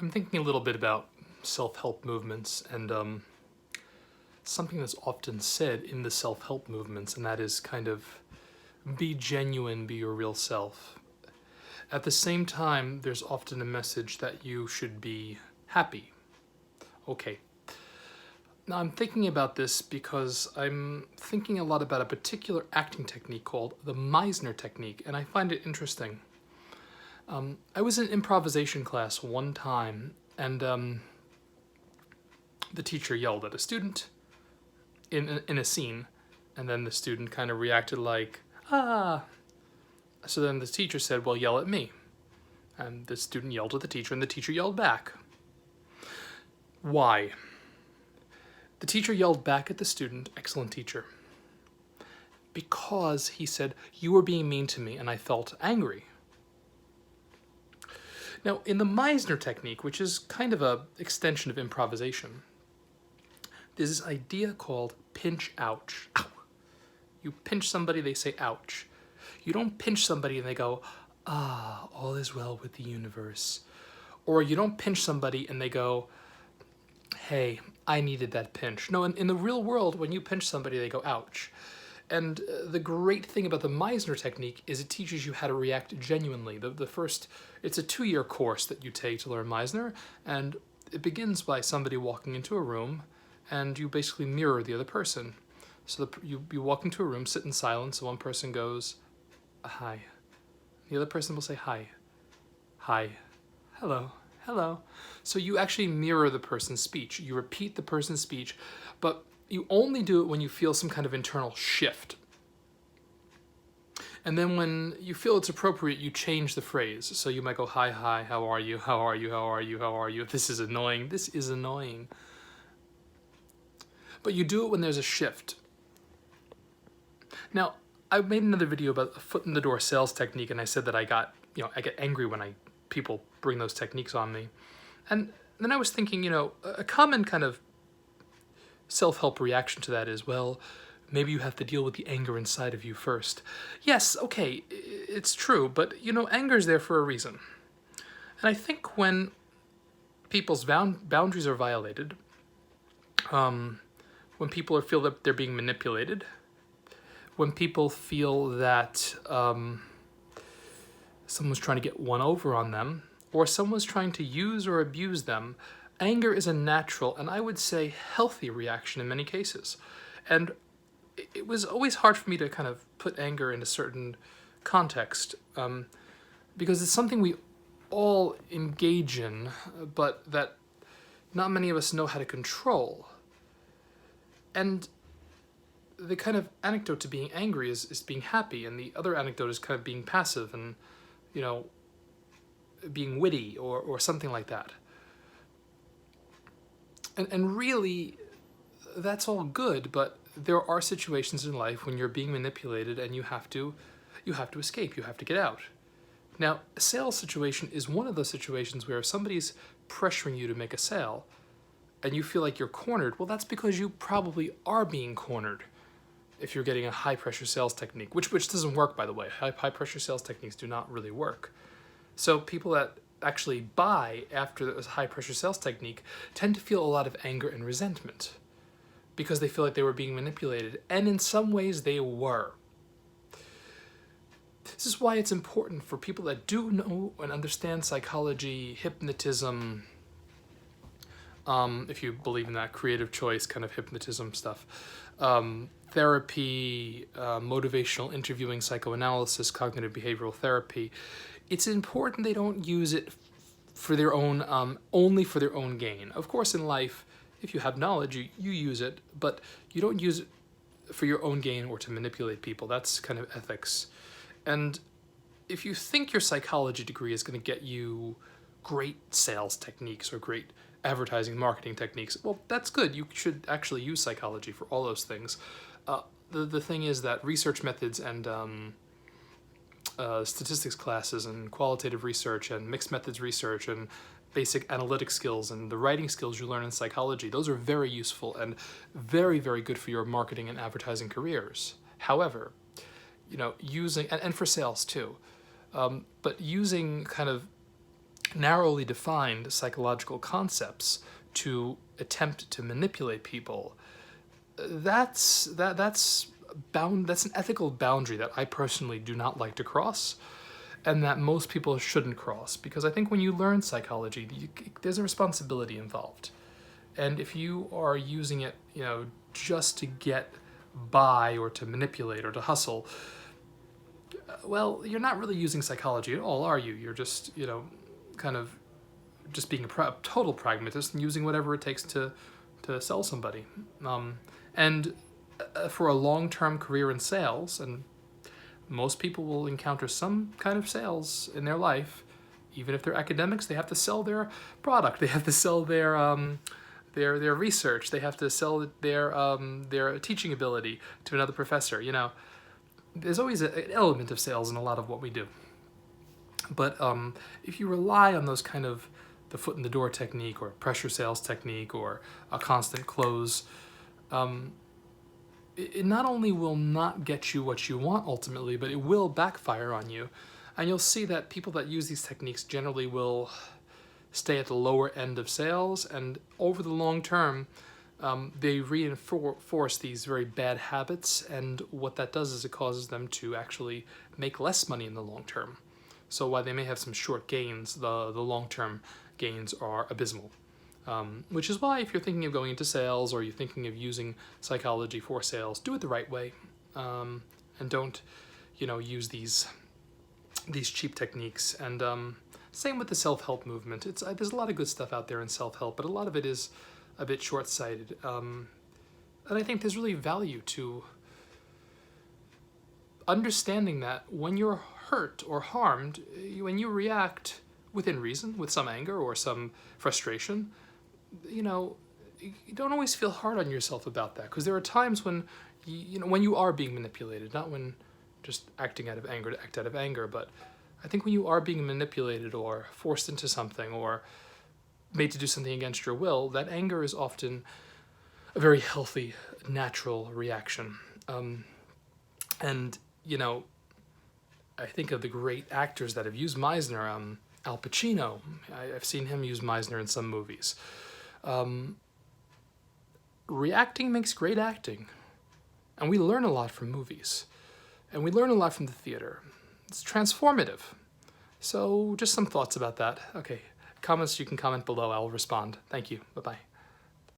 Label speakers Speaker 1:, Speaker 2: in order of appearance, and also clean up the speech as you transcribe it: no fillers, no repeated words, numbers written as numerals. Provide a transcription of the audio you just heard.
Speaker 1: I'm thinking a little bit about self-help movements and something that's often said in the self-help movements, and that is kind of be genuine, be your real self. At the same time, there's often a message that you should be happy. Okay. Now I'm thinking about this because I'm thinking a lot about a particular acting technique called the Meisner technique, and I find it interesting. I was in improvisation class one time, and the teacher yelled at a student in a scene, and then the student kind of reacted like, ah. So then the teacher said, well, yell at me. And the student yelled at the teacher, and the teacher yelled back. Why? The teacher yelled back at the student, excellent teacher, because he said, you were being mean to me, and I felt angry. Now, in the Meisner technique, which is kind of an extension of improvisation, there's this idea called pinch ouch. Ow. You pinch somebody, they say ouch. You don't pinch somebody and they go, ah, all is well with the universe. Or you don't pinch somebody and they go, hey, I needed that pinch. No, in the real world, when you pinch somebody, they go, ouch. And the great thing about the Meisner technique is it teaches you how to react genuinely. It's a 2-year course that you take to learn Meisner, and it begins by somebody walking into a room, and you basically mirror the other person. So you walk into a room, sit in silence, so one person goes, hi. The other person will say, hi, hi, hello, hello. So you actually mirror the person's speech. You repeat the person's speech, but you only do it when you feel some kind of internal shift. And then when you feel it's appropriate, you change the phrase. So you might go, hi, hi, how are you, how are you, how are you, how are you? This is annoying, this is annoying. But you do it when there's a shift. Now, I made another video about a foot in the door sales technique, and I said that I get angry when people bring those techniques on me. And then I was thinking, a common kind of self-help reaction to that is, well, maybe you have to deal with the anger inside of you first. Yes, okay, it's true, but anger is there for a reason. And I think when people's boundaries are violated, when people feel that they're being manipulated, when people feel that someone's trying to get one over on them, or someone's trying to use or abuse them, anger is a natural, and I would say healthy reaction in many cases. And it was always hard for me to kind of put anger in a certain context, because it's something we all engage in, but that not many of us know how to control. And the kind of anecdote to being angry is being happy, and the other anecdote is kind of being passive and, being witty or something like that. And really, that's all good, but there are situations in life when you're being manipulated and you have to escape, you have to get out. Now, a sales situation is one of those situations where if somebody's pressuring you to make a sale and you feel like you're cornered, well, that's because you probably are being cornered if you're getting a high-pressure sales technique, which doesn't work, by the way. High-pressure sales techniques do not really work. So people that actually buy after the high-pressure sales technique tend to feel a lot of anger and resentment because they feel like they were being manipulated, and in some ways they were. This is why it's important for people that do know and understand psychology, hypnotism, if you believe in that creative choice kind of hypnotism stuff, therapy, motivational interviewing, psychoanalysis, cognitive behavioral therapy. It's important they don't use it for their own, only for their own gain. Of course, in life, if you have knowledge, you use it, but you don't use it for your own gain or to manipulate people. That's kind of ethics. And if you think your psychology degree is going to get you great sales techniques or great advertising marketing techniques, well, that's good. You should actually use psychology for all those things. The thing is that research methods and statistics classes and qualitative research and mixed methods research and basic analytic skills and the writing skills you learn in psychology, those are very useful and very, very good for your marketing and advertising careers. However, using, and for sales too, but using kind of narrowly defined psychological concepts to attempt to manipulate people, that's an ethical boundary that I personally do not like to cross, and that most people shouldn't cross, because I think when you learn psychology, there's a responsibility involved. And if you are using it, just to get by or to manipulate or to hustle, well, you're not really using psychology at all, are you? You're just, kind of just being a total pragmatist and using whatever it takes to sell somebody. And for a long-term career in sales, and most people will encounter some kind of sales in their life, even if they're academics, they have to sell their product, they have to sell their research, they have to sell their teaching ability to another professor. There's always an element of sales in a lot of what we do. But if you rely on those kind of the foot in the door technique or pressure sales technique or a constant close, it not only will not get you what you want ultimately, but it will backfire on you. And you'll see that people that use these techniques generally will stay at the lower end of sales, and over the long term, they reinforce these very bad habits, and what that does is it causes them to actually make less money in the long term. So while they may have some short gains, the long-term gains are abysmal. Which is why if you're thinking of going into sales or you're thinking of using psychology for sales, do it the right way, and don't, use these cheap techniques. And same with the self-help movement. There's a lot of good stuff out there in self-help, but a lot of it is a bit short-sighted. And I think there's really value to understanding that when you're hurt or harmed, when you react within reason, with some anger or some frustration, you don't always feel hard on yourself about that, because there are times when when you are being manipulated, not when just acting out of anger to act out of anger, but I think when you are being manipulated or forced into something or made to do something against your will, that anger is often a very healthy, natural reaction. And I think of the great actors that have used Meisner. Al Pacino, I've seen him use Meisner in some movies. Reacting makes great acting, and we learn a lot from movies, and we learn a lot from the theater. It's transformative. So just some thoughts about that. Okay, comments, you can comment below, I'll respond. Thank you, bye-bye.